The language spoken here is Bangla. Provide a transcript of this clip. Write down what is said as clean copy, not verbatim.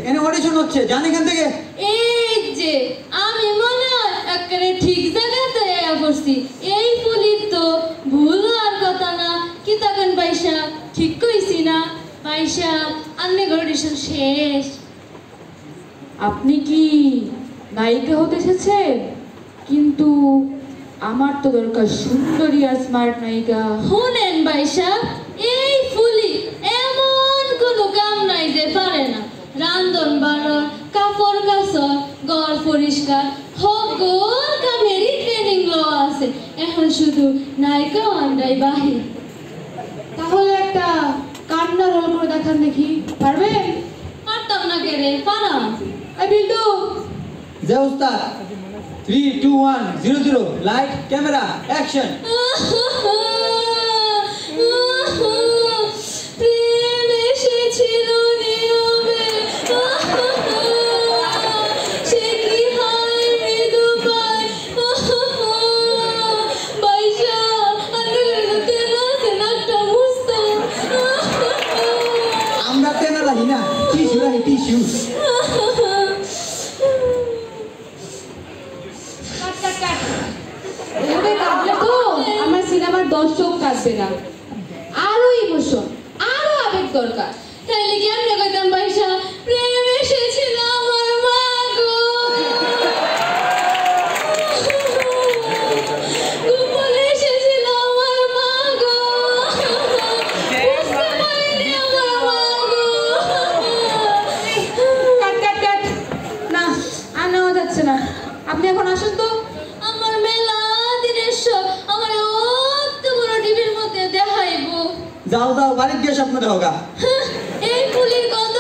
এনে অডিশন হচ্ছে, জান এখান থেকে। এই যে আমি মনে হয় একেবারে ঠিক জায়গাতে পড়ছি। এই পুলিশ তো ভুল হওয়ার কথা না, কি তখন পয়সা ঠিক কইছি না? পয়সা আন্নে অডিশন শেষ। আপনি কি নায়িকা হতে এসেছেন? কিন্তু আমার তো দরকার সুন্দরী আর স্মার্ট নায়িকা। শুনেন বাইশা, এই ফুলি এমন কোনো কাম নাই যে পারে না। রান্ধন বাড়ন, কাপড় কাচন, ঘর পরিষ্কার সকল কামেরই ট্রেনিং লওয়া আছে। এখন শুধু নায়িকা আন্ডাই বাহির। তাহলে একটা কান্না রোল করে দেখান দেখি, পারবেন? পারতাম না কে রে, পারা। এই বিল্টু, যে উস্তাদ। 3 2 1 0 0 লাইট ক্যামেরা অ্যাকশন। প্রেম এসেছিল নিয়মে, সে কি হয় মৃদু পায়। বাইশা একটা মুস্ত। আমরা তেনা লাগি না, টিস্যু লাগি টিস্যু। এভাবে কাঁদলে তো আমার সিনেমার দর্শক কাঁদবে না। আরো ইমোশন, আরো আবেগ দরকার। তাইলে কি আমরা কইতাম বাইশা, প্রেম এসেছিল আমার মা গো, গোপনে এসেছিল আমার মা গো, বুঝতে পারিনি আমার মা গো। কাট কাট কাট, না আর নেওয়া যাচ্ছে না। আপনি এখন আসুন তো। আমার মেলা দিনের শখ আমার অত বড় টিভির মধ্যে দেখাইবো। যাও যাও বাড়িতে গিয়ে স্বপ্ন দেখো গা। এই ফুলির কথা